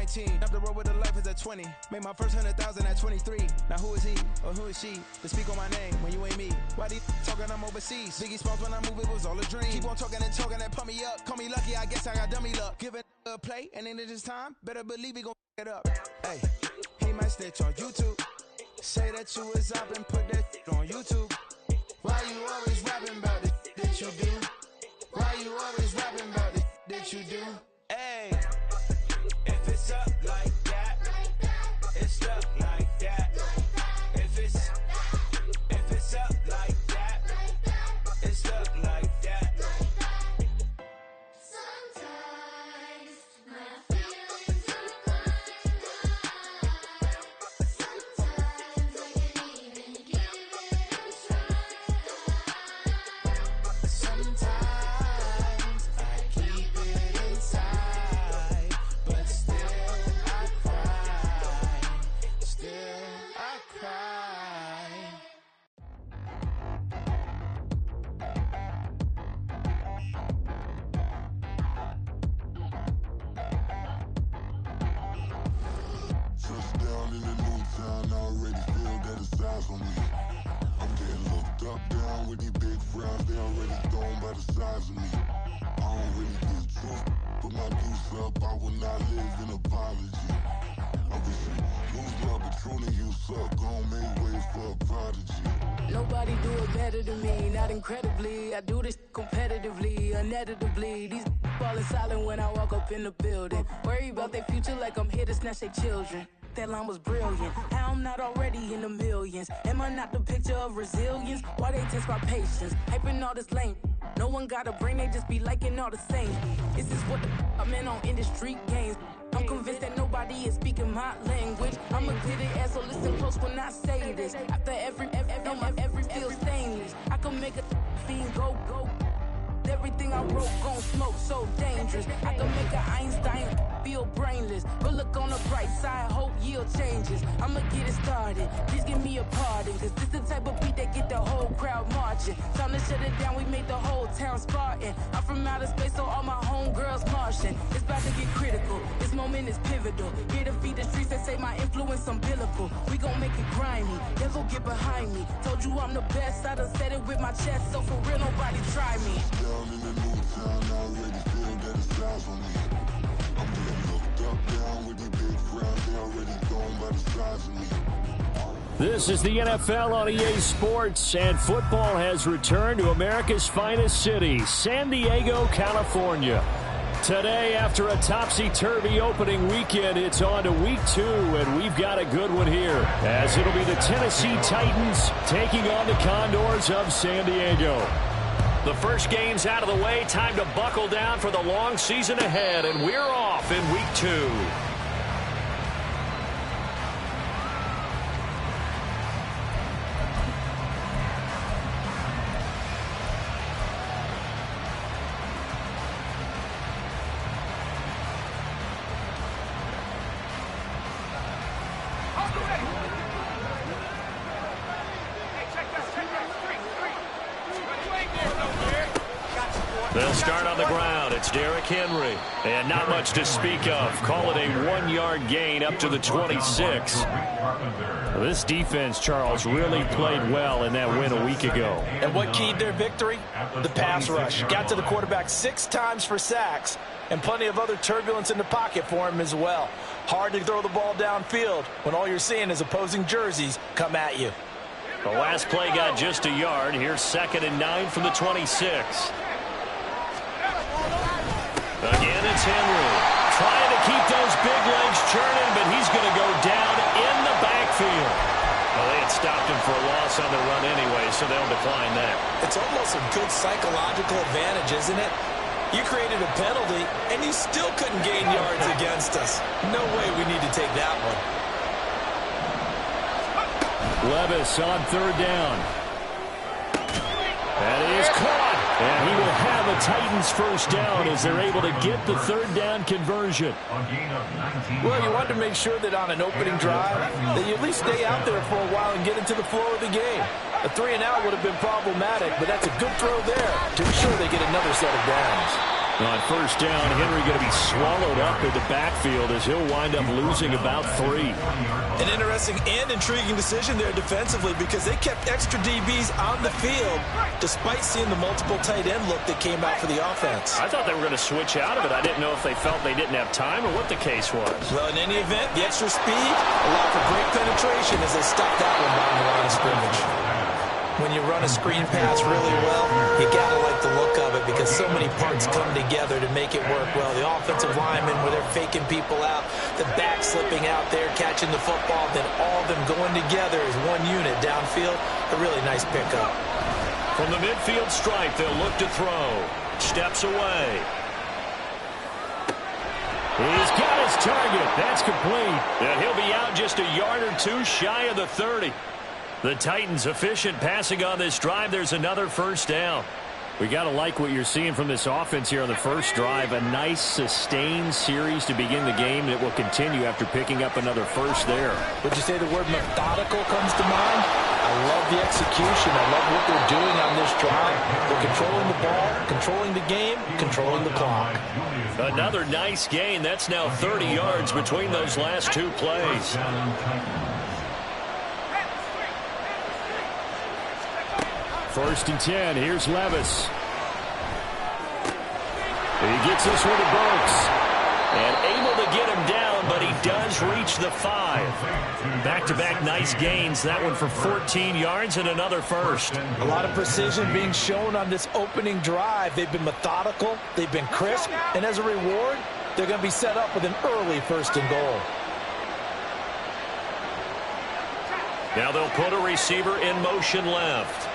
19. Up the road with the life is at 20. Made my first 100,000 at 23. Now who is he or who is she to speak on my name when you ain't me? Why these talking I'm overseas? Biggie Smalls when I move it was all a dream. Keep on talking and pump me up. Call me lucky, I guess I got dummy luck. Give it a play and then this time, better believe he gon' it up. Hey, he might snitch on YouTube. Say that you was up and put that on YouTube. Why you always rapping about the that you do? Why you always rapping about the that you do? Hey, if it's up like that, it's up like that. If it's up like that, it's up like that. Sometimes my feelings are blind. Sometimes I can't even give it a try. Sometimes I keep it inside, but still I cry. Still I cry. Touchdown in the new town, I already feel that it's eyes on me. I'm getting looked up, down with these big frowns, they already thrown by the size of me. I don't really get truth, put my deuce up, I will not live in apology. I wish you lose love, but truly you suck, gon' make way for a prodigy. Nobody do it better than me, not incredibly. I do this competitively, uneditably. These falling silent when I walk up in the building. Worry about their future like I'm here to snatch their children. That line was brilliant. How I'm not already in the millions? Am I not the picture of resilience? Why they test my patience? Hyping all this lame. No one got a brain, they just be liking all the same. This is what the I'm in on industry games. I'm convinced that nobody is speaking my language. I'm a glittered ass, so listen close when I say this. After every feel stainless. I can make a fiend go. Everything I wrote gon' smoke, so dangerous. I can make an Einstein feel brainless. But look on the bright side, hope yield changes. I'ma get it started, please give me a pardon. Cause this the type of beat that get the whole crowd marching. Time to shut it down, we made the whole town Spartan. I'm from outer space, so all my homegirls Martian. It's about to get critical, this moment is pivotal. Here to feed the streets and say my influence umbilical. We gon' make it grimy, devil get behind me. Told you I'm the best, I done said it with my chest. So for real, nobody try me. Down in the new town, I already feel that it's eyes on me. I'm getting looked up, down with these big frowns, they already thrown by the size of me. This is the NFL on EA Sports, and football has returned to America's finest city, San Diego, California. Today, after a topsy-turvy opening weekend, it's on to week 2, and we've got a good one here, as it'll be the Tennessee Titans taking on the Condors of San Diego. The first game's out of the way. Time to buckle down for the long season ahead, and we're off in week 2. They'll start on the ground. It's Derrick Henry. And not much to speak of. Call it a 1-yard gain up to the 26. This defense, Charles, really played well in that win a week ago. And what keyed their victory? The pass rush. Got to the quarterback 6 times for sacks. And plenty of other turbulence in the pocket for him as well. Hard to throw the ball downfield when all you're seeing is opposing jerseys come at you. The last play got just a yard. Here's 2nd and 9 from the 26. Again, it's Henry. Trying to keep those big legs churning, but he's going to go down in the backfield. Well, they had stopped him for a loss on the run anyway, so they'll decline that. It's almost a good psychological advantage, isn't it? You created a penalty, and you still couldn't gain yards against us. No way we need to take that one. Levis on 3rd down. That is caught. And he will have a Titans first down as they're able to get the 3rd down conversion. Well, you want to make sure that on an opening drive that you at least stay out there for a while and get into the flow of the game. A 3-and-out would have been problematic, but that's a good throw there to ensure they get another set of downs. On first down, Henry going to be swallowed up in the backfield as he'll wind up losing about 3. An interesting and intriguing decision there defensively because they kept extra DBs on the field despite seeing the multiple tight end look that came out for the offense. I thought they were going to switch out of it. I didn't know if they felt they didn't have time or what the case was. Well, in any event, the extra speed allowed for great penetration as they stopped that one behind the line of scrimmage. When you run a screen pass really well, you got to like the look of it because so many parts come together to make it work well. The offensive linemen, where they're faking people out, the back slipping out there, catching the football, then all of them going together as one unit downfield. A really nice pickup. From the midfield stripe, they'll look to throw. Steps away. He's got his target. That's complete. And he'll be out just a yard or two shy of the 30. The Titans efficient passing on this drive. There's another first down. We got to like what you're seeing from this offense here on the first drive. A nice sustained series to begin the game that will continue after picking up another first there. Would you say the word methodical comes to mind? I love the execution. I love what they're doing on this drive. They're controlling the ball, controlling the game, controlling the clock. Another nice gain. That's now 30 yards between those last two plays. First and 10. Here's Levis. He gets this one to Burks. And able to get him down, but he does reach the 5. Back-to-back nice gains. That one for 14 yards and another first. A lot of precision being shown on this opening drive. They've been methodical. They've been crisp. And as a reward, they're going to be set up with an early first and goal. Now they'll put a receiver in motion left.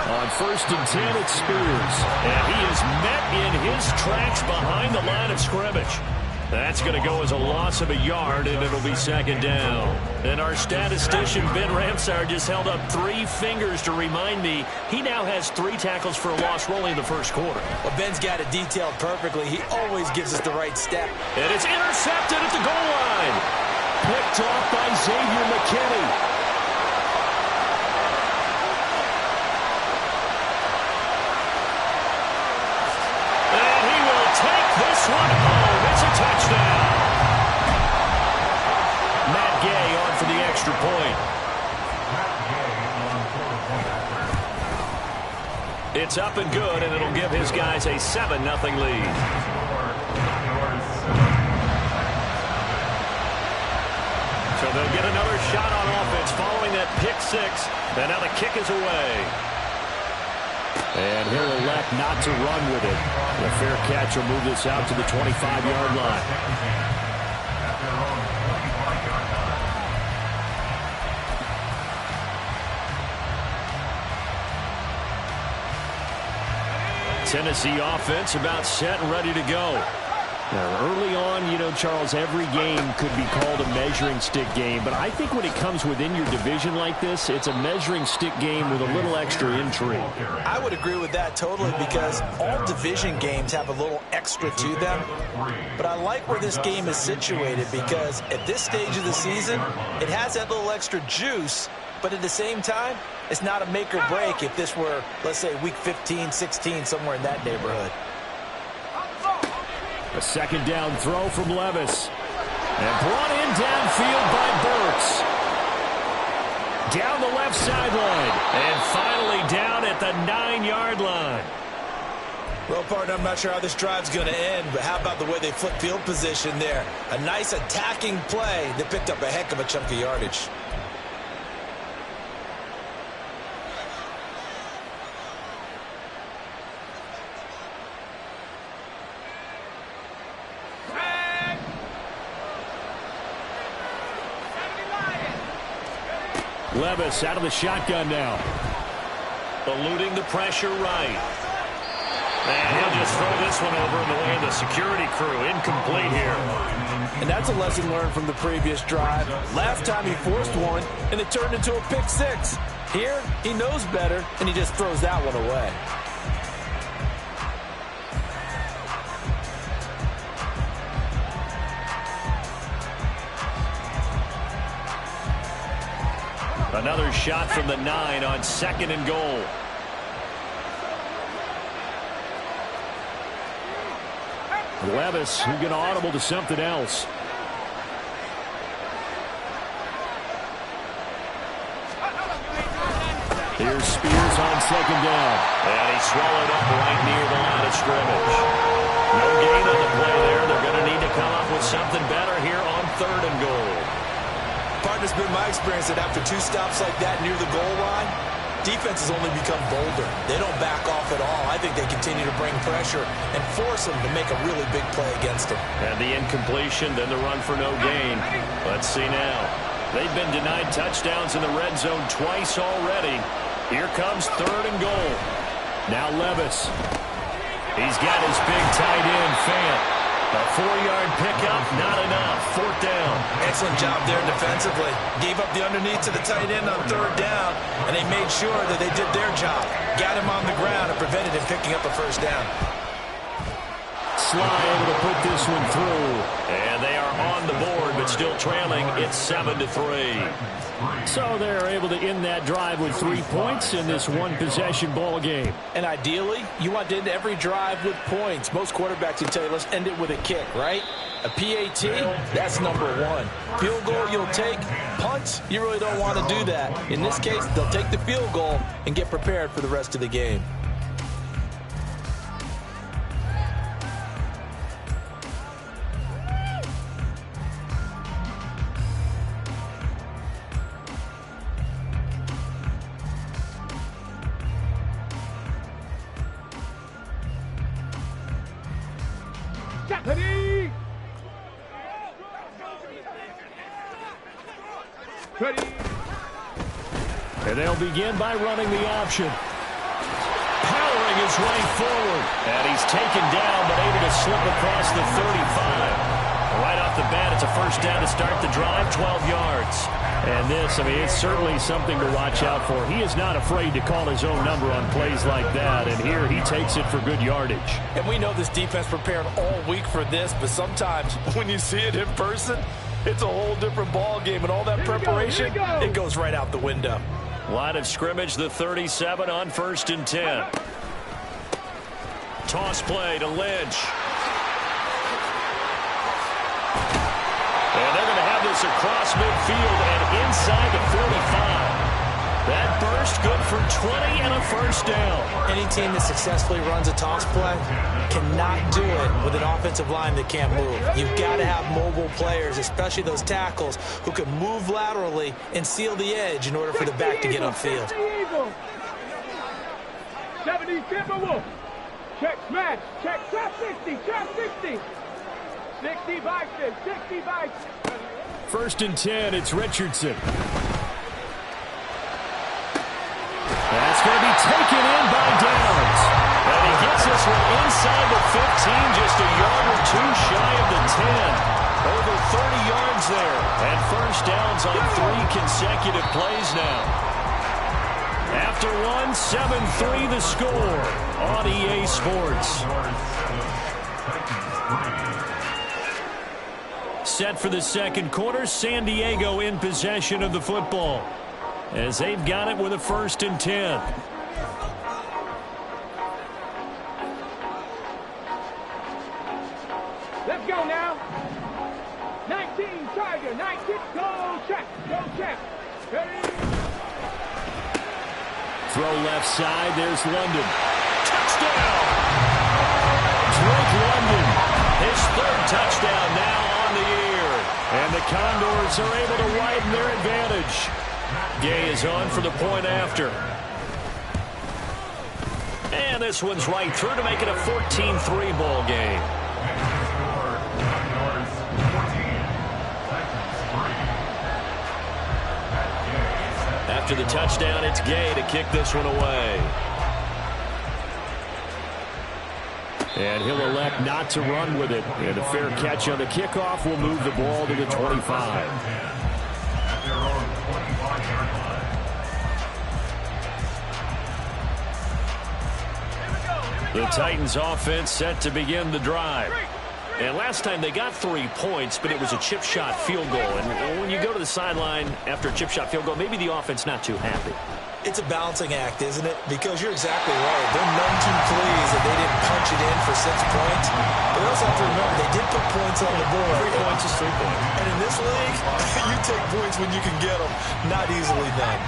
On first and 10, it's Spears. And he is met in his tracks behind the line of scrimmage. That's going to go as a loss of a yard, and it'll be second down. And our statistician, Ben Ramsar, just held up 3 fingers to remind me he now has 3 tackles for a loss rolling in the first quarter. Well, Ben's got it detailed perfectly. He always gives us the right step. And it's intercepted at the goal line. Picked off by Xavier McKinney. This one home. It's a touchdown. Matt Gay on for the extra point. It's up and good, and it'll give his guys a 7-0 lead. So they'll get another shot on offense following that pick 6. And now the kick is away. And he'll elect not to run with it. The fair catch will move this out to the 25-yard line. Tennessee offense about set and ready to go. Now, early on, you know, Charles, every game could be called a measuring stick game. But I think when it comes within your division like this, it's a measuring stick game with a little extra intrigue. I would agree with that totally because all division games have a little extra to them. But I like where this game is situated because at this stage of the season, it has that little extra juice. But at the same time, it's not a make or break if this were, let's say, week 15, 16, somewhere in that neighborhood. A second down throw from Levis. And brought in downfield by Burks. Down the left sideline. And finally down at the 9-yard line. Well, partner, I'm not sure how this drive's going to end, but how about the way they flip field position there? A nice attacking play that picked up a heck of a chunk of yardage. Levis out of the shotgun now. Eluding the pressure right. And he'll just throw this one over in the way of the security crew. Incomplete here. And that's a lesson learned from the previous drive. Last time he forced one, and it turned into a pick 6. Here, he knows better, and he just throws that one away. Another shot from the 9 on second and goal. Levis, who get audible to something else. Here's Spears on second down. And he swallowed up right near the line of scrimmage. No gain on the play there. They're going to need to come up with something better here on 3rd and goal. Partner, it's been my experience that after 2 stops like that near the goal line, defenses only become bolder. They don't back off at all. I think they continue to bring pressure and force them to make a really big play against them. And the incompletion, then the run for no gain. Let's see now. They've been denied touchdowns in the red zone twice already. Here comes 3rd and goal. Now Levis. He's got his big tight end, Fant. A 4-yard pickup, not enough. 4th down. Excellent job there defensively. Gave up the underneath to the tight end on 3rd down, and they made sure that they did their job. Got him on the ground and prevented him picking up a 1st down. Sly able to put this one through. And they are on the board, but still trailing. It's 7-3. So they're able to end that drive with 3 points in this one-possession ball game. And ideally, you want to end every drive with points. Most quarterbacks will tell you, let's end it with a kick, right? A PAT, that's number 1. Field goal you'll take. Punts, you really don't want to do that. In this case, they'll take the field goal and get prepared for the rest of the game. And they'll begin by running the option. Powering his way forward. And he's taken down, but able to slip across the 35. Right off the bat, it's a 1st down to start the drive, 12 yards. And this, I mean, it's certainly something to watch out for. He is not afraid to call his own number on plays like that. And here he takes it for good yardage. And we know this defense prepared all week for this, but sometimes when you see it in person, it's a whole different ball game. And all that preparation, it goes right out the window. Line of scrimmage, the 37 on 1st and 10. Toss play to Lynch. And they're going to have this across midfield and inside the 45. That burst good for 20 and a 1st down. Any team that successfully runs a toss play cannot do it with an offensive line that can't move. You've got to have mobile players, especially those tackles, who can move laterally and seal the edge in order for the back to get upfield. 70 Timberwolf. Check smash. Check trap 60. Trap 60. 60 Bison. 60 Bison. 1st and 10, it's Richardson. That's going to be taken in by Downs. And he gets this one inside the 15, just a yard or 2 shy of the 10. Over 30 yards there. And 1st downs on 3 consecutive plays now. After one, 7-3 the score on EA Sports. Set for the 2nd quarter, San Diego in possession of the football, as they've got it with a 1st and 10. Let's go now. 19 Tiger. 19. Go check. Go check. Ready? Throw left side. There's London. Touchdown! Drake London. His 3rd touchdown now on the year. And the Condors are able to widen their advantage. Gay is on for the point after. And this one's right through to make it a 14-3 ball game. After the touchdown, it's Gay to kick this one away. And he'll elect not to run with it. And a fair catch on the kickoff will move the ball to the 25. The Titans offense set to begin the drive. And last time they got 3 points, but it was a chip shot field goal. And when you go to the sideline after a chip shot field goal, maybe the offense not too happy. It's a balancing act, isn't it? Because you're exactly right. They're none too pleased that they didn't punch it in for 6 points. But they also have to remember they did put points on the board. 3 points is 3 points. And in this league, you take points when you can get them. Not easily done.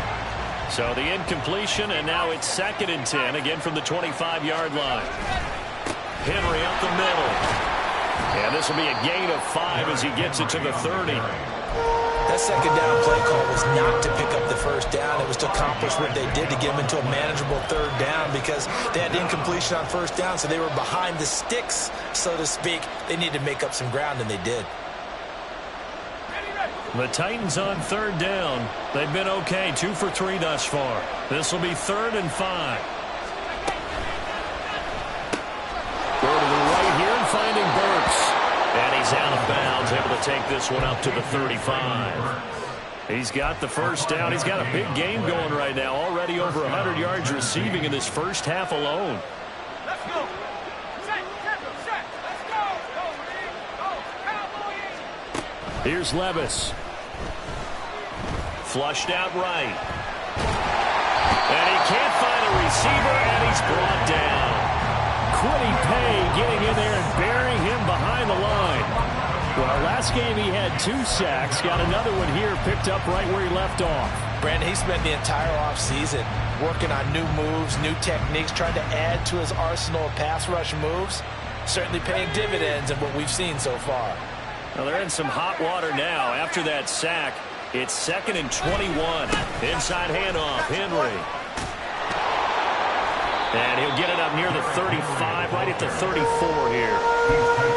So the incompletion, and now it's 2nd and 10, again from the 25-yard line. Henry up the middle. And this will be a gain of 5 as he gets it to the 30. That second down play call was not to pick up the first down. It was to accomplish what they did to get them into a manageable 3rd down because they had incompletion on 1st down, so they were behind the sticks, so to speak. They needed to make up some ground, and they did. The Titans on 3rd down. They've been okay, 2 for 3 thus far. This will be 3rd and 5. Go to the right here and finding Burks. And he's out of bounds, able to take this one up to the 35. He's got the first down. He's got a big game going right now. Already over 100 yards receiving in this first half alone. Let's go. Set. Let's go. Go, Cowboys. Here's Levis. Flushed out right. And he can't find a receiver, and he's brought down. Quiddy Pay getting in there and burying him behind the line. Well, last game he had 2 sacks. Got another one here picked up right where he left off. Brandon, he spent the entire offseason working on new moves, new techniques, trying to add to his arsenal of pass rush moves. Certainly paying dividends in what we've seen so far. Well, they're in some hot water now. After that sack, it's 2nd and 21. Inside handoff, Henry. And he'll get it up near the 35, right at the 34 here.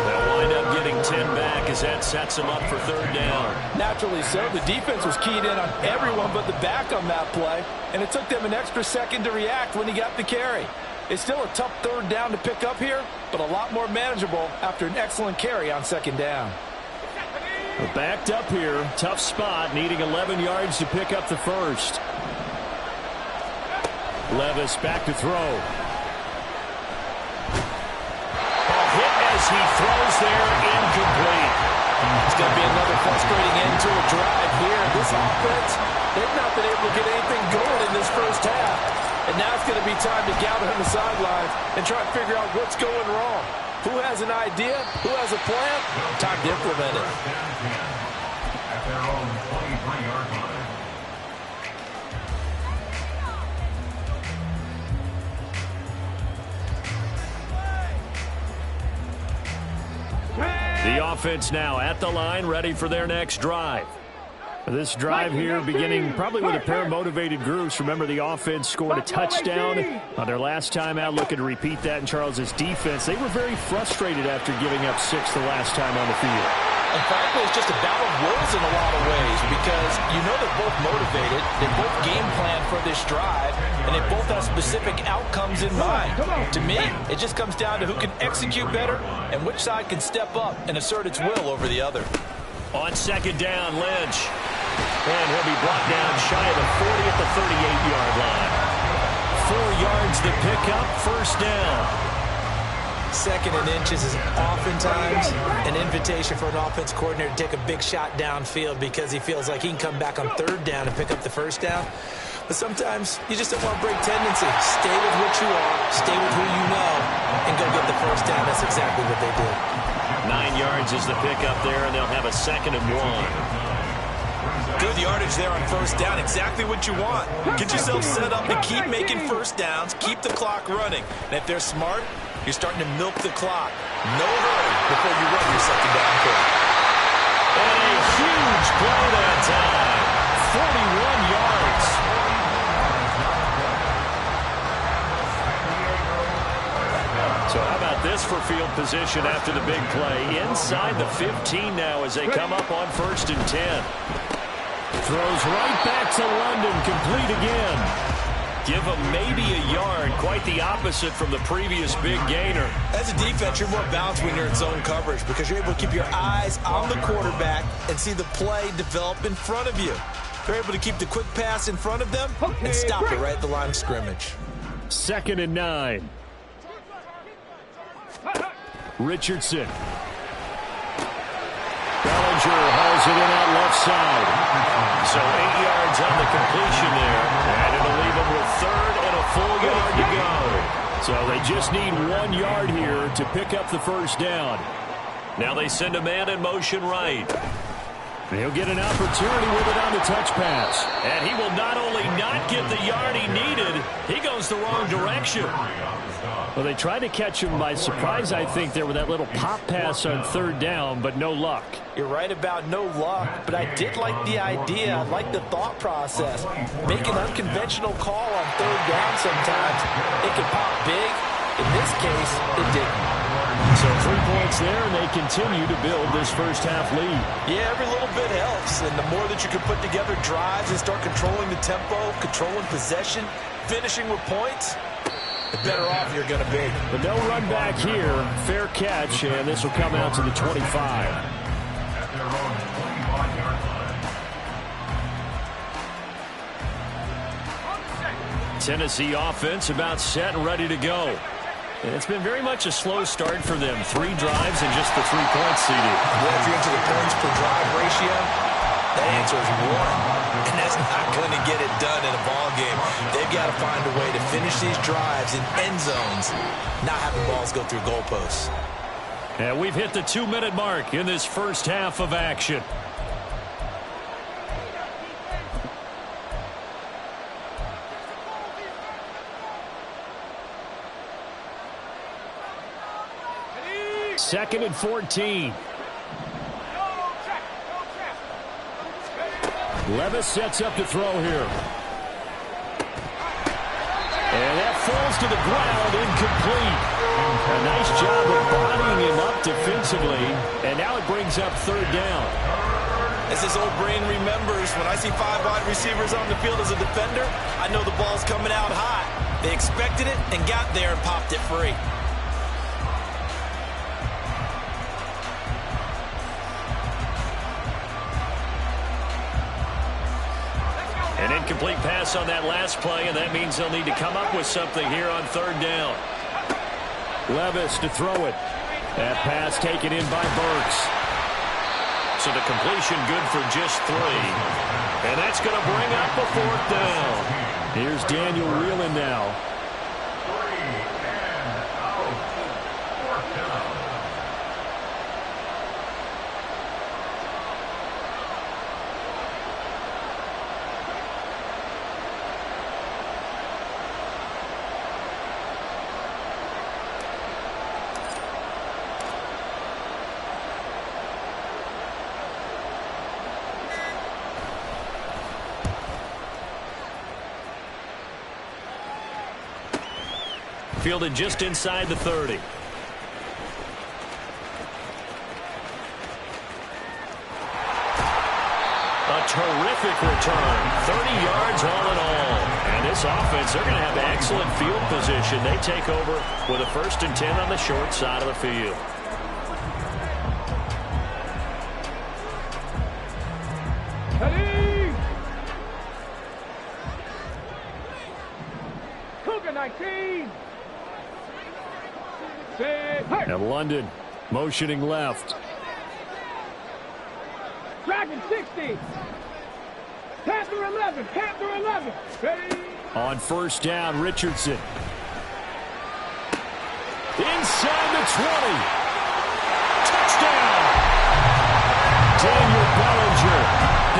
They'll wind up getting 10 back as that sets him up for 3rd down. Naturally so. The defense was keyed in on everyone but the back on that play, and it took them an extra second to react when he got the carry. It's still a tough 3rd down to pick up here, but a lot more manageable after an excellent carry on 2nd down. We're backed up here. Tough spot, needing 11 yards to pick up the first. Levis back to throw. A hit as he throws there, incomplete. It's going to be another frustrating end to a drive here. This offense, they've not been able to get anything going in this first half. And now it's going to be time to gather on the sidelines and try to figure out what's going wrong. Who has an idea? Who has a plan? Time to implement it. At their own 23-yard line. The offense now at the line, ready for their next drive. This drive here beginning probably with a pair of motivated groups. Remember, the offense scored a touchdown on their last time out, looking to repeat that in Charles's defense. They were very frustrated after giving up 6 the last time on the field. And frankly, it's just a battle of wills in a lot of ways because you know they're both motivated, they both game plan for this drive, and they both have specific outcomes in mind. To me, it just comes down to who can execute better and which side can step up and assert its will over the other. On 2nd down, Lynch. And he'll be brought down shy of the 40 at the 38-yard line. 4 yards to pick up, first down. 2nd and inches is oftentimes an invitation for an offense coordinator to take a big shot downfield because he feels like he can come back on 3rd down and pick up the first down. But sometimes you just don't want to break tendency. Stay with what you are, stay with who you know, and go get the first down. That's exactly what they did. 9 yards is the pickup there, and they'll have a 2nd and 1. Good yardage there on first down. Exactly what you want. Get yourself set up to keep making first downs, keep the clock running. And if they're smart, you're starting to milk the clock. No hurry before you run your 2nd down play. And a huge play that time. 41 yards. So how about this for field position after the big play? Inside the 15 now as they come up on 1st and 10. Throws right back to London, complete again. Give them maybe a yard, quite the opposite from the previous big gainer. As a defense, you're more balanced when you're in zone coverage because you're able to keep your eyes on the quarterback and see the play develop in front of you. They're able to keep the quick pass in front of them and stop it right at the line of scrimmage. 2nd and 9. Richardson. Bellinger hauls it in out left side. So 8 yards on the completion there. And it'll leave them with third and a full yard to go. So they just need 1 yard here to pick up the first down. Now they send a man in motion right. He'll get an opportunity with it on the touch pass. And he will not only not get the yard he needed, he goes the wrong direction. Well, they tried to catch him by surprise, I think, there with that little pop pass on third down, but no luck. You're right about no luck, but I did like the idea. I like the thought process. Make an unconventional call on third down sometimes. It can pop big. In this case, it didn't. So 3 points there, and they continue to build this first half lead. Yeah, every little bit helps, and the more that you can put together drives and start controlling the tempo, controlling possession, finishing with points, the better off you're going to be. But no run back here. Fair catch, and this will come out to the 25. Tennessee offense about set and ready to go. And it's been very much a slow start for them. 3 drives and just the 3 points seeded. Well, if you're into the points per drive ratio, the answer is 1. And that's not going to get it done in a ball game. They've got to find a way to finish these drives in end zones, not having balls go through goalposts. And we've hit the 2-minute mark in this first half of action. Second and 14. Levis sets up to throw here. And that falls to the ground, incomplete. A nice job of bodying him up defensively. And now it brings up third down. As his old brain remembers, when I see 5 wide receivers on the field as a defender, I know the ball's coming out hot. They expected it and got there and popped it free. An incomplete pass on that last play, and that means they'll need to come up with something here on third down. Levis to throw it. That pass taken in by Burks. So the completion good for just 3. And that's going to bring up a 4th down. Here's Daniel Whelan now. Fielded just inside the 30. A terrific return. 30 yards all in all. And this offense, they're going to have excellent field position. They take over with a 1st and 10 on the short side of the field. Cougar 19. And London motioning left. Dragon 60. Panther 11. Panther 11. Ready. On first down, Richardson. Inside the 20. Touchdown. Daniel Bellinger.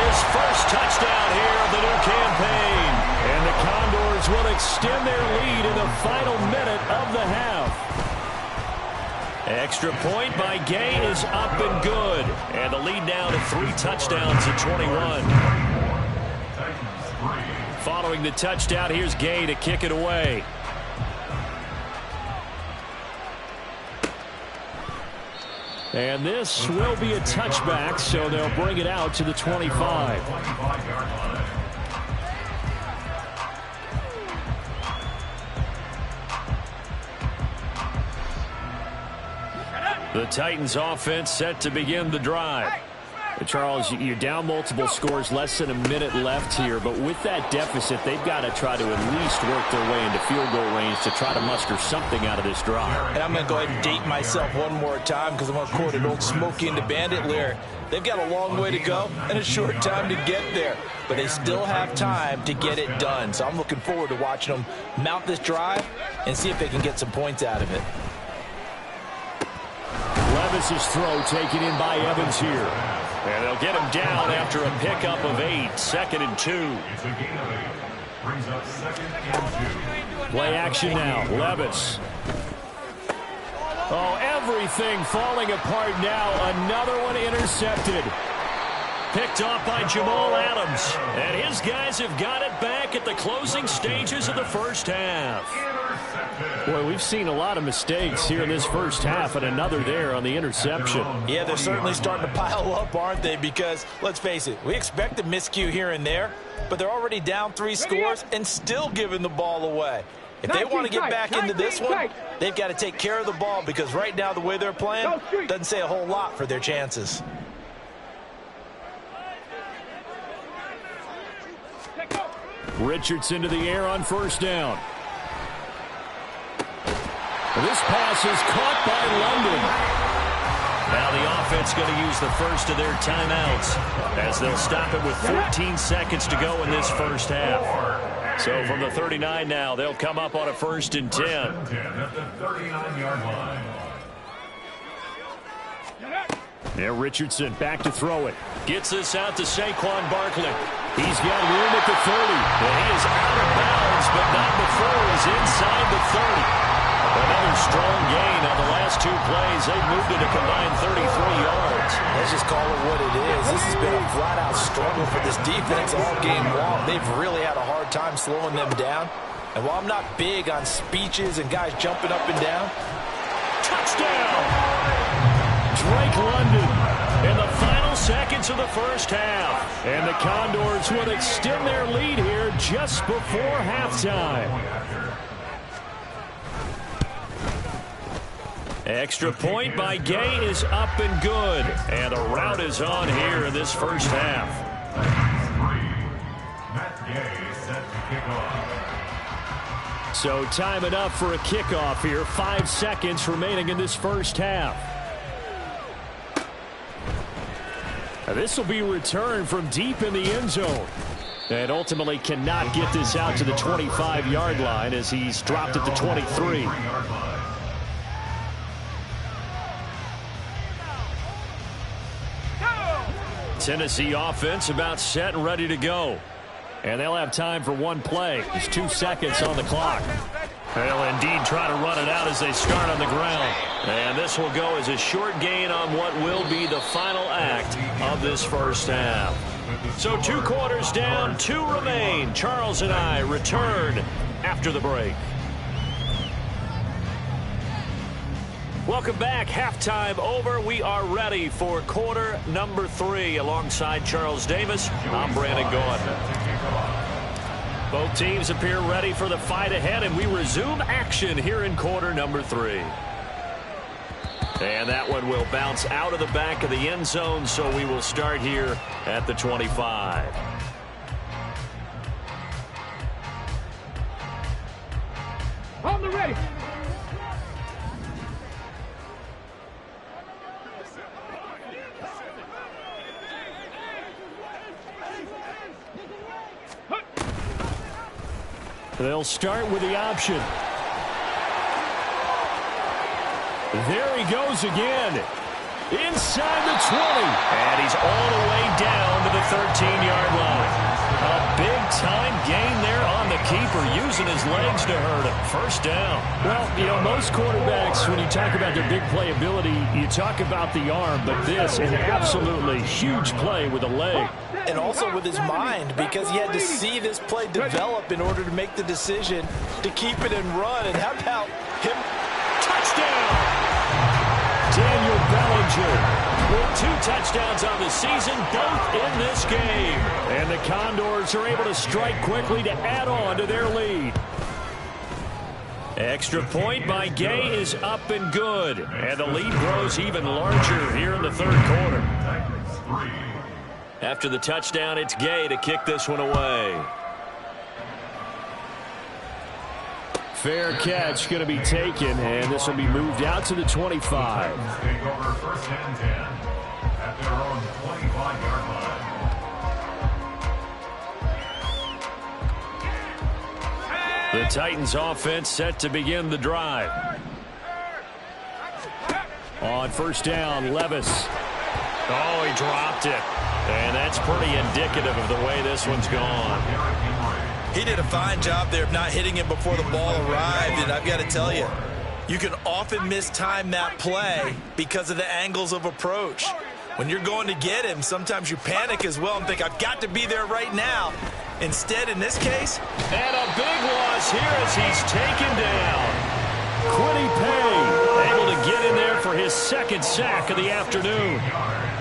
His first touchdown here of the new campaign. And the Condors will extend their lead in the final minute of the half. Extra point by Gay is up and good. And the lead down to 3 touchdowns at 21. Following the touchdown, here's Gay to kick it away. And this will be a touchback, so they'll bring it out to the 25. The Titans offense set to begin the drive. Charles, you're down multiple scores, less than a minute left here, but with that deficit, they've got to try to at least work their way into field goal range to try to muster something out of this drive. And I'm going to go ahead and date myself one more time because I'm going to quote an old Smokey and the Bandit lyric. They've got a long way to go and a short time to get there, but they still have time to get it done. So I'm looking forward to watching them mount this drive and see if they can get some points out of it. Levis's throw taken in by Evans here. And they'll get him down after a pickup of 8. 2nd and 2. Play action now. Levis. Oh, everything falling apart now. Another one intercepted. Picked off by Jamal Adams. And his guys have got it back at the closing stages of the first half. Boy, we've seen a lot of mistakes here in this first half, and another there on the interception. Yeah, they're certainly starting to pile up, aren't they? Because, let's face it, we expect a miscue here and there, but they're already down 3 scores and still giving the ball away. If they want to get back into this one, they've got to take care of the ball because right now the way they're playing doesn't say a whole lot for their chances. Richardson to the air on first down. This pass is caught by London. Now the offense going to use the first of their timeouts as they'll stop it with 14 seconds to go in this first half. So from the 39 now, they'll come up on a 1st and 10. At the 39-yard line. Now Richardson back to throw it. Gets this out to Saquon Barkley. He's got room at the 30. And he is out of bounds, but not before he's inside the 30. Another strong gain on the last 2 plays. They've moved it a combined 33 yards. Let's just call it what it is. This has been a flat-out struggle for this defense all game long. They've really had a hard time slowing them down. And while I'm not big on speeches and guys jumping up and down, touchdown! Drake London in the final seconds of the first half. And the Condors will extend their lead here just before halftime. Extra point by Gay is up and good. And the route is on here in this first half. Matt Gay set to kick off. So time enough for a kickoff here. 5 seconds remaining in this first half. This will be returned from deep in the end zone. And ultimately cannot get this out to the 25-yard line as he's dropped at the 23. Tennessee offense about set and ready to go. And they'll have time for 1 play. There's 2 seconds on the clock. They'll indeed try to run it out as they start on the ground. And this will go as a short gain on what will be the final act of this first half. So 2 quarters down, 2 remain. Charles and I return after the break. Welcome back. Halftime over. We are ready for quarter number 3. Alongside Charles Davis, I'm Brandon Gaudin. Both teams appear ready for the fight ahead, and we resume action here in quarter number 3. And that one will bounce out of the back of the end zone, so we will start here at the 25. On the ready. They'll start with the option. There he goes again. Inside the 20. And he's all the way down to the 13-yard line. A big-time gain there on the keeper, using his legs to hurt him. First down. Well, you know, most quarterbacks, when you talk about their big playability, you talk about the arm, but this, an absolutely huge play with a leg. and also with his mind, because he had to see this play develop in order to make the decision to keep it and run. And how about him? Touchdown! Daniel Bellinger with 2 touchdowns on the season, both in this game. And the Condors are able to strike quickly to add on to their lead. Extra point by Gay is up and good. And the lead grows even larger here in the third quarter. After the touchdown, it's Gay to kick this one away. Fair catch going to be taken, and this will be moved out to the 25. Take over first and 10 at their own 25-yard line. The Titans offense set to begin the drive. On first down, Levis. Oh, he dropped it. And that's pretty indicative of the way this one's gone. He did a fine job there of not hitting him before the ball arrived, and I've got to tell you, you can often mistime that play because of the angles of approach. When you're going to get him, sometimes you panic as well and think, I've got to be there right now. Instead, in this case, and a big loss here as he's taken down. Quiddy Pay able to get in there for his second sack of the afternoon.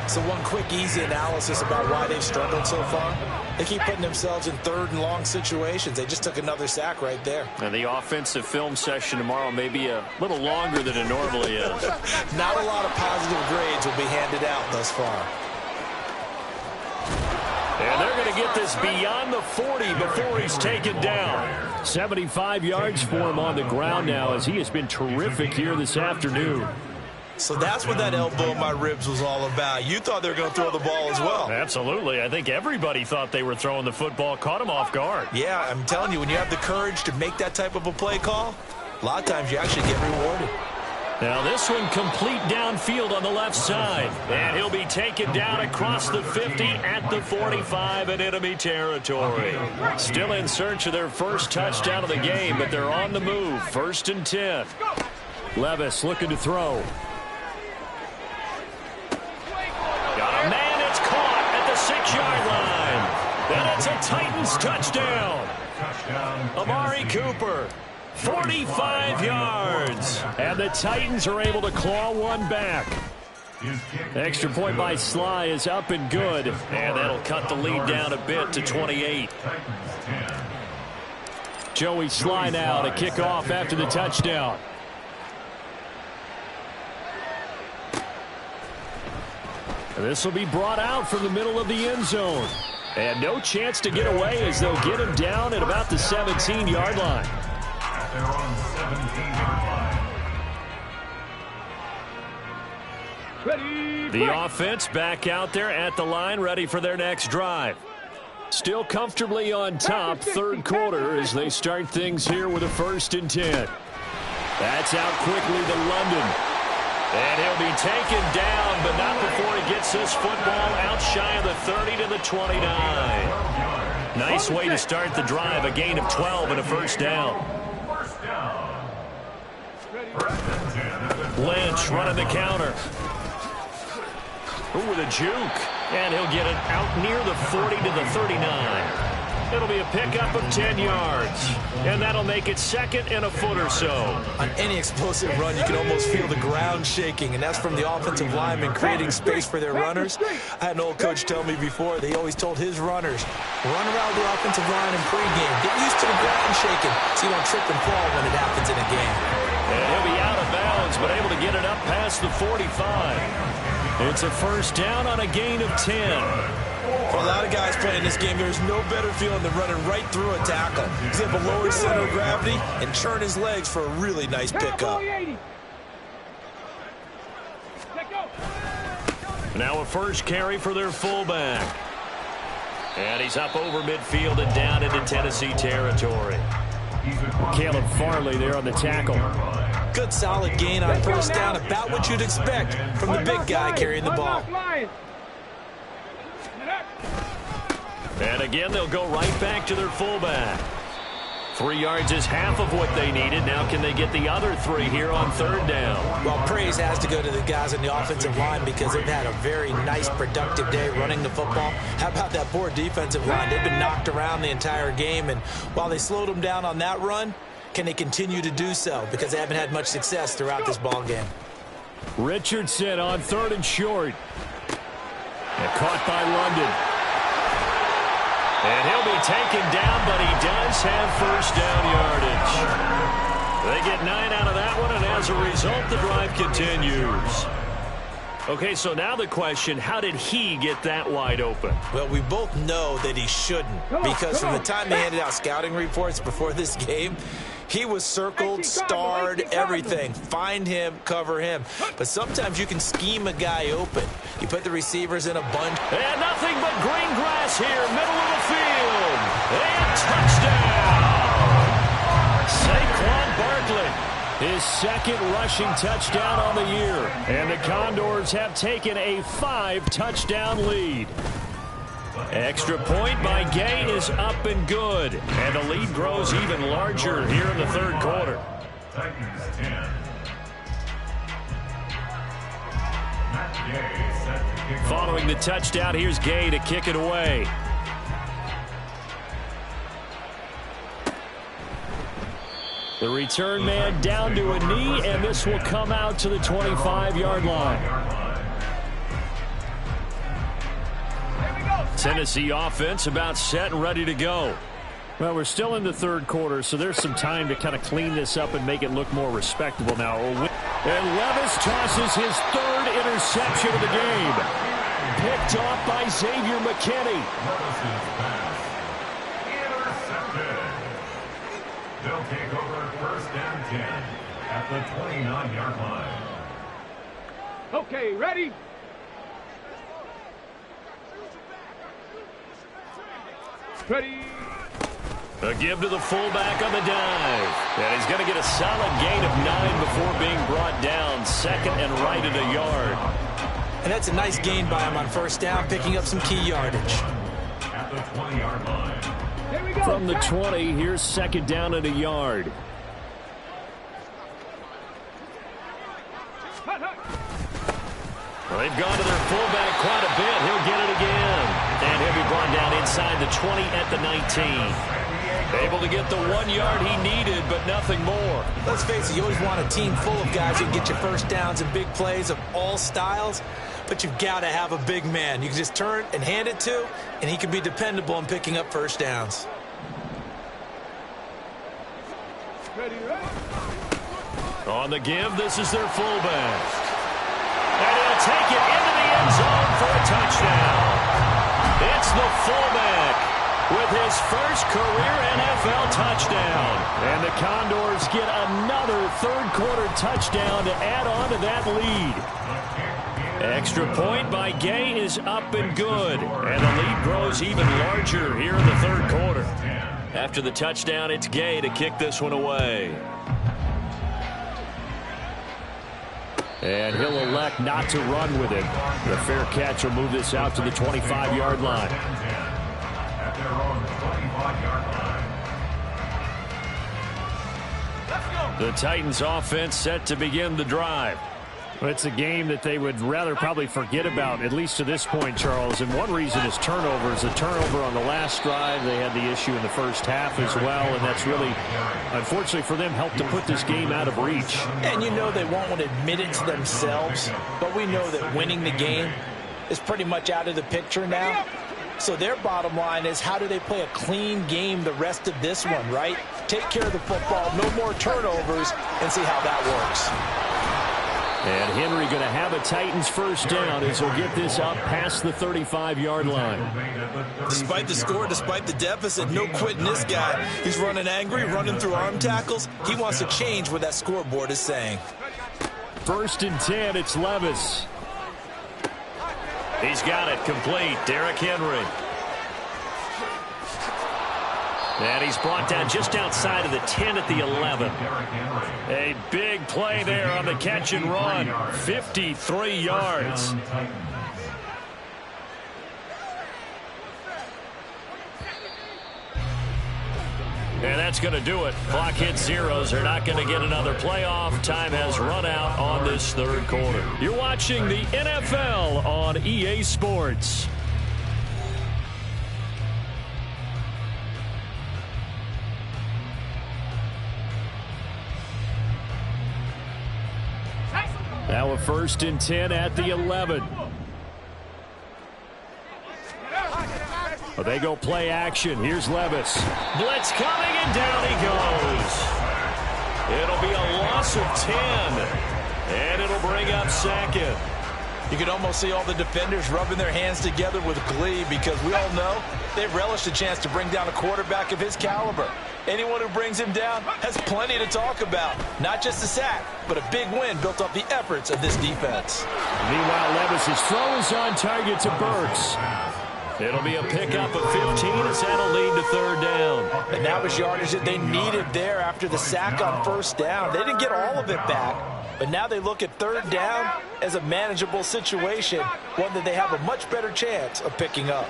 So one quick, easy analysis about why they've struggled so far. They keep putting themselves in third and long situations. They just took another sack right there. And the offensive film session tomorrow may be a little longer than it normally is. Not a lot of positive grades will be handed out thus far. And they're going to get this beyond the 40 before he's taken down. 75 yards for him on the ground now as he has been terrific here this afternoon. So that's what that elbow in my ribs was all about. You thought they were going to throw the ball as well. Absolutely. I think everybody thought they were throwing the football, caught him off guard. Yeah, I'm telling you, when you have the courage to make that type of a play call, a lot of times you actually get rewarded. Now this one complete downfield on the left side. And he'll be taken down across the 50 at the 45 in enemy territory. Still in search of their first touchdown of the game, but they're on the move. First and 10. Levis looking to throw. Got a man, it's caught at the 6-yard line. And it's a Titans touchdown. Amari Cooper. 45 yards. And the Titans are able to claw one back. Extra point by Sly is up and good. And that'll cut the lead down a bit to 28. Joey Sly now to kick off after the touchdown. And this will be brought out from the middle of the end zone. And no chance to get away as they'll get him down at about the 17-yard line. They're on 17-yard line. The offense back out there at the line, ready for their next drive. Still comfortably on top, third quarter, as they start things here with a 1st and 10. That's out quickly to London. And he'll be taken down, but not before he gets this football out shy of the 30 to the 29. Nice way to start the drive, a gain of 12 and a first down. Lynch running the counter. Ooh, with a juke. And he'll get it out near the 40 to the 39. It'll be a pickup of 10 yards. And that'll make it second and a foot or so. On any explosive run, you can almost feel the ground shaking, and that's from the offensive linemen creating space for their runners. I had an old coach tell me before, they always told his runners, run around the offensive line in pregame. Get used to the ground shaking so you don't trip and fall when it happens in a game. And he'll be out of bounds, but able to get it up past the 45. It's a first down on a gain of 10. For a lot of guys playing this game, there's no better feeling than running right through a tackle. He's able to lower his center of gravity and turn his legs for a really nice pickup. Now a first carry for their fullback. And he's up over midfield and down into Tennessee territory. Caleb Farley there on the tackle. Good solid gain on first down, about what you'd expect from the big guy carrying the ball. And again, they'll go right back to their fullback. 3 yards is half of what they needed. Now can they get the other 3 here on third down? Well, praise has to go to the guys on the offensive line because they've had a very nice, productive day running the football. How about that poor defensive line? They've been knocked around the entire game, and while they slowed them down on that run, can they continue to do so? Because they haven't had much success throughout this ball game. Richardson on third and short. And caught by London. And he'll be taken down, but he does have first down yardage. They get 9 out of that one, and as a result, the drive continues. Okay, so now the question, how did he get that wide open? Well, we both know that he shouldn't, because from the time they handed out scouting reports before this game, he was circled, starred, everything. Find him, cover him. But sometimes you can scheme a guy open. You put the receivers in a bunch. And nothing but green grass here, middle of the field. And touchdown! Saquon Barkley. His second rushing touchdown on the year. And the Condors have taken a 5-touchdown lead. Extra point by Gay is up and good. And the lead grows even larger here in the third quarter. Titans 10. Matt Gay set to kick Following the touchdown, here's Gay to kick it away. The return man down to a knee, and this will come out to the 25-yard line. Tennessee offense about set and ready to go. Well, we're still in the third quarter, so there's some time to kind of clean this up and make it look more respectable now. And Levis tosses his third interception of the game. Picked off by Xavier McKinney. They'll take over first and 10 at the 29-yard line. Okay, ready? Ready. A give to the fullback on the dive. And he's going to get a solid gain of 9 before being brought down. Second and right at a yard. And that's a nice gain by him on first down, picking up some key yardage. At the 20-yard line. Here we go. From the 20, here's second down at a yard. Well, they've gone to their fullback quite a bit. He'll get it again. And he'll be brought down inside the 20 at the 19. Able to get the 1 yard he needed, but nothing more. Let's face it, you always want a team full of guys who can get you first downs and big plays of all styles, but you've got to have a big man you can just turn and hand it to, and he can be dependable in picking up first downs. Ready, ready. On the give, this is their fullback. And he'll take it into the end zone for a touchdown. It's the fullback with his first career NFL touchdown. And the Condors get another third-quarter touchdown to add on to that lead. Extra point by Gay is up and good. And the lead grows even larger here in the third quarter. After the touchdown, it's Gay to kick this one away. And he'll elect not to run with it. The fair catch will move this out to the 25-yard line. At their own 25-yard line. The Titans offense set to begin the drive. It's a game that they would rather probably forget about, at least to this point, Charles. And one reason is turnovers. The turnover on the last drive, they had the issue in the first half as well. And that's really, unfortunately for them, helped to put this game out of reach. And you know they won't want to admit it to themselves, but we know that winning the game is pretty much out of the picture now. So their bottom line is, how do they play a clean game the rest of this one, right? Take care of the football, no more turnovers, and see how that works. And Henry going to have a Titans first down as he'll get this up past the 35-yard line. Despite the score, despite the deficit, no quitting this guy. He's running angry, running through arm tackles. He wants to change what that scoreboard is saying. First and 10, it's Levis. He's got it complete. Derrick Henry. And he's brought down just outside of the 10 at the 11. A big play there on the catch and run. 53 yards. And that's going to do it. Clock hits zeros. They're not going to get another playoff. Time has run out on this third quarter. You're watching the NFL on EA Sports. Now a first and 10 at the 11. Well, they go play action. Here's Levis. Blitz coming, and down he goes. It'll be a loss of 10. And it'll bring up second. You can almost see all the defenders rubbing their hands together with glee because we all know they've relished a chance to bring down a quarterback of his caliber. Anyone who brings him down has plenty to talk about. Not just a sack, but a big win built off the efforts of this defense. Meanwhile, Levis's throw is on target to Burks. It'll be a pickup of 15 as that'll lead to third down. And that was yardage that they needed there after the sack on first down. They didn't get all of it back, but now they look at third down as a manageable situation, one that they have a much better chance of picking up.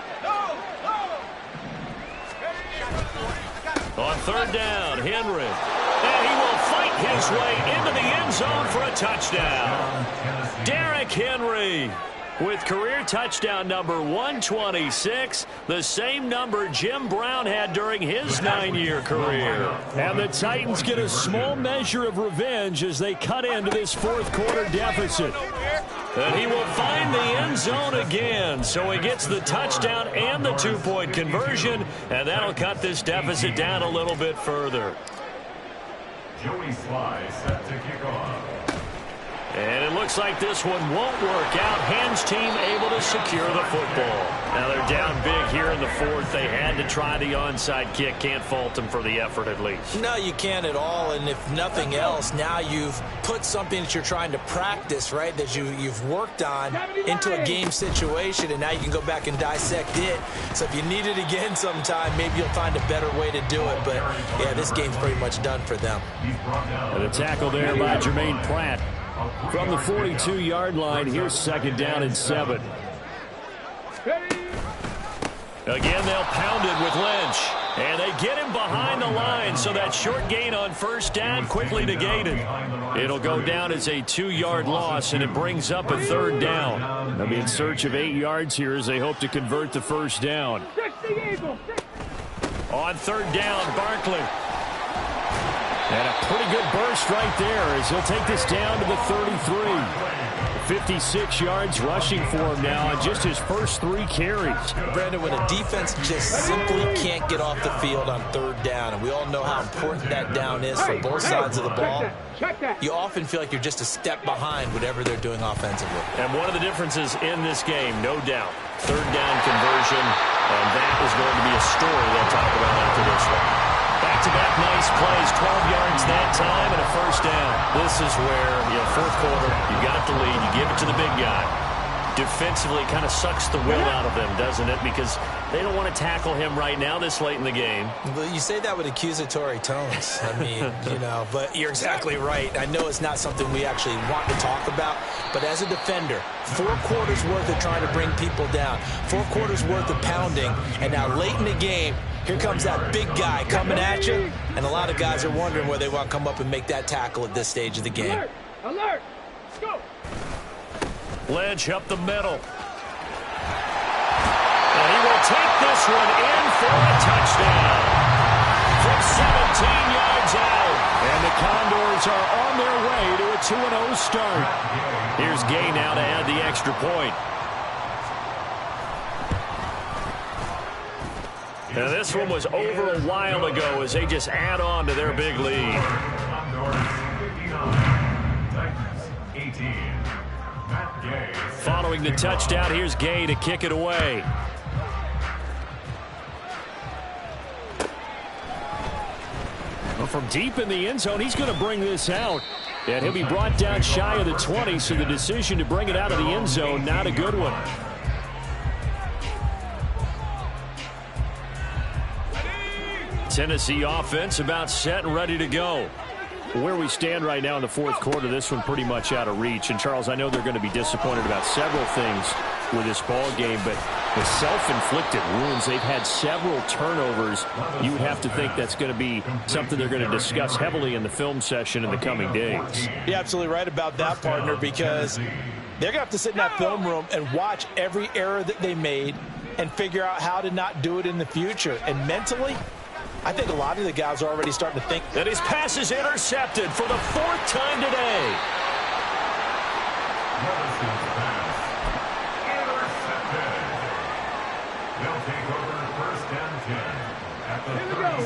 On third down, Henry. And he will fight his way into the end zone for a touchdown. Derrick Henry with career touchdown number 126, the same number Jim Brown had during his 9-year career. And the Titans get a small measure of revenge as they cut into this fourth quarter deficit. And he will find the end zone again, so he gets the touchdown and the two-point conversion, and that'll cut this deficit down a little bit further. Joey Sly set to kick off. And it looks like this one won't work out. Hans team able to secure the football. Now they're down big here in the fourth. They had to try the onside kick. Can't fault them for the effort at least. No, you can't at all. And if nothing else, now you've put something that you're trying to practice, right, that you've worked on into a game situation, and now you can go back and dissect it. So if you need it again sometime, maybe you'll find a better way to do it. But, yeah, this game's pretty much done for them. And a tackle there by Jermaine Pratt. From the 42-yard line, here's second down and 7. Again, they'll pound it with Lynch. And they get him behind the line, so that short gain on first down quickly negated. It'll go down as a 2-yard loss, and it brings up a third down. They'll be in search of 8 yards here as they hope to convert the first down. On third down, Barkley. And a pretty good burst right there as he'll take this down to the 33. 56 yards rushing for him now on just his first 3 carries. Brandon, when a defense just simply can't get off the field on third down, and we all know how important that down is for both sides of the ball, you often feel like you're just a step behind whatever they're doing offensively. And one of the differences in this game, no doubt, third down conversion, and that is going to be a story they'll talk about after this one. Back-to-back nice plays, 12 yards that time and a first down. This is where, fourth quarter, you got the lead, you give it to the big guy. Defensively kind of sucks the will out of them, doesn't it? Because they don't want to tackle him right now this late in the game. Well, you say that with accusatory tones. I mean, but you're exactly right. I know it's not something we actually want to talk about, but as a defender, 4 quarters worth of trying to bring people down, 4 quarters worth of pounding, and now late in the game, here comes that big guy coming at you, and a lot of guys are wondering where they want to come up and make that tackle at this stage of the game. Alert! Alert! Go! Lynch up the middle. And he will take this one in for a touchdown from 17 yards out. And the Condors are on their way to a 2-0 start. Here's Gay now to add the extra point. Now this one was over a while ago as they just add on to their big lead. Following the touchdown, here's Gay to kick it away. Well, from deep in the end zone, he's going to bring this out. And he'll be brought down shy of the 20, so the decision to bring it out of the end zone, not a good one. Tennessee offense about set and ready to go. Where we stand right now in the fourth quarter, this one pretty much out of reach. And, Charles, I know they're going to be disappointed about several things with this ball game, but the self-inflicted wounds, they've had several turnovers. You would have to think that's going to be something they're going to discuss heavily in the film session in the coming days. You're absolutely right about that, partner, because they're going to have to sit in that film room and watch every error that they made and figure out how to not do it in the future. And mentally, I think a lot of the guys are already starting to think that his pass is intercepted for the 4th time today.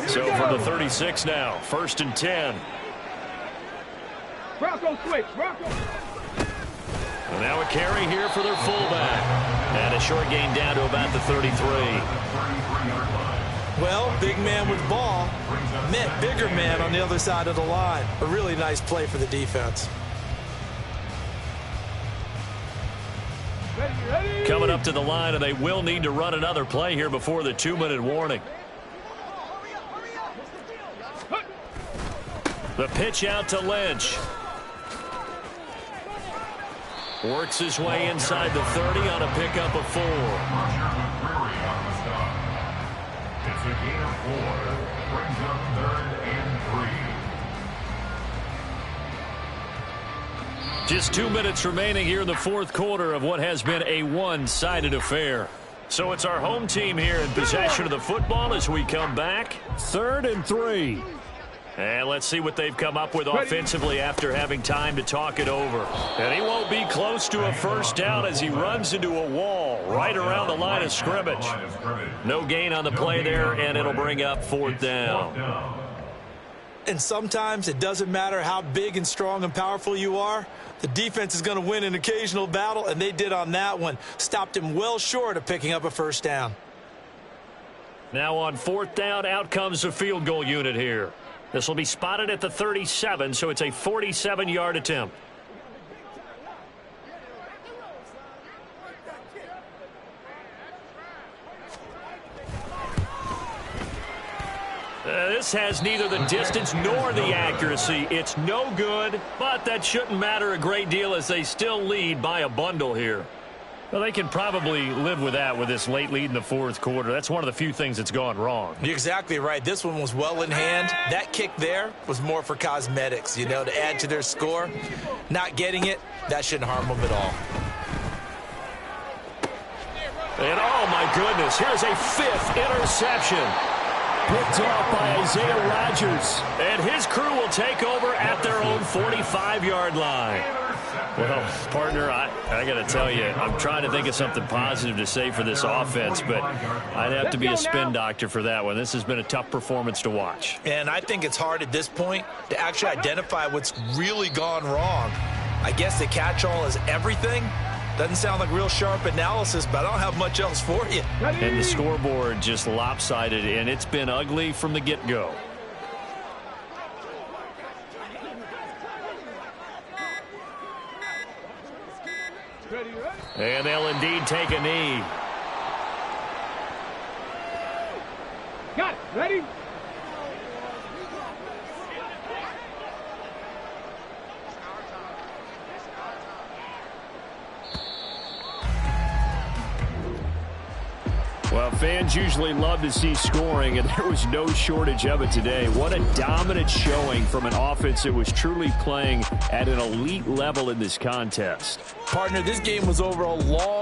So from the 36 now, 1st and 10. Bronco switch, Bronco. And now a carry here for their fullback. And a short gain down to about the 33. Well, big man with ball met bigger man on the other side of the line. A really nice play for the defense. Coming up to the line, and they will need to run another play here before the 2-minute warning. The pitch out to Lynch. Works his way inside the 30 on a pickup of 4. It's a gain of 4. Brings up 3rd and 3. Just 2 minutes remaining here in the fourth quarter of what has been a one-sided affair. So it's our home team here in possession of the football as we come back. 3rd and 3. And let's see what they've come up with offensively after having time to talk it over. And he won't be close to a first down as he runs into a wall right around the line of scrimmage. No gain on the play there, and it'll bring up 4th down. And sometimes it doesn't matter how big and strong and powerful you are. The defense is going to win an occasional battle, and they did on that one. Stopped him well short of picking up a first down. Now on 4th down, out comes the field goal unit here. This will be spotted at the 37, so it's a 47-yard attempt. This has neither the distance nor the accuracy. It's no good, but that shouldn't matter a great deal as they still lead by a bundle here. Well, they can probably live with that with this late lead in the fourth quarter. That's one of the few things that's gone wrong. You're exactly right. This one was well in hand. That kick there was more for cosmetics, you know, to add to their score. Not getting it, that shouldn't harm them at all. And oh my goodness, here's a 5th interception. Picked off by Isaiah Rodgers. And his crew will take over at their own 45-yard line. Well, partner, I got to tell you, I'm trying to think of something positive to say for this offense, but I'd have to be a spin doctor for that one. This has been a tough performance to watch. And I think it's hard at this point to actually identify what's really gone wrong. I guess the catch-all is everything. Doesn't sound like real sharp analysis, but I don't have much else for you. And the scoreboard just lopsided, and it's been ugly from the get-go. And they'll indeed take a knee. Got it. Ready? Well, fans usually love to see scoring, and there was no shortage of it today. What a dominant showing from an offense that was truly playing at an elite level in this contest. Partner, this game was over a long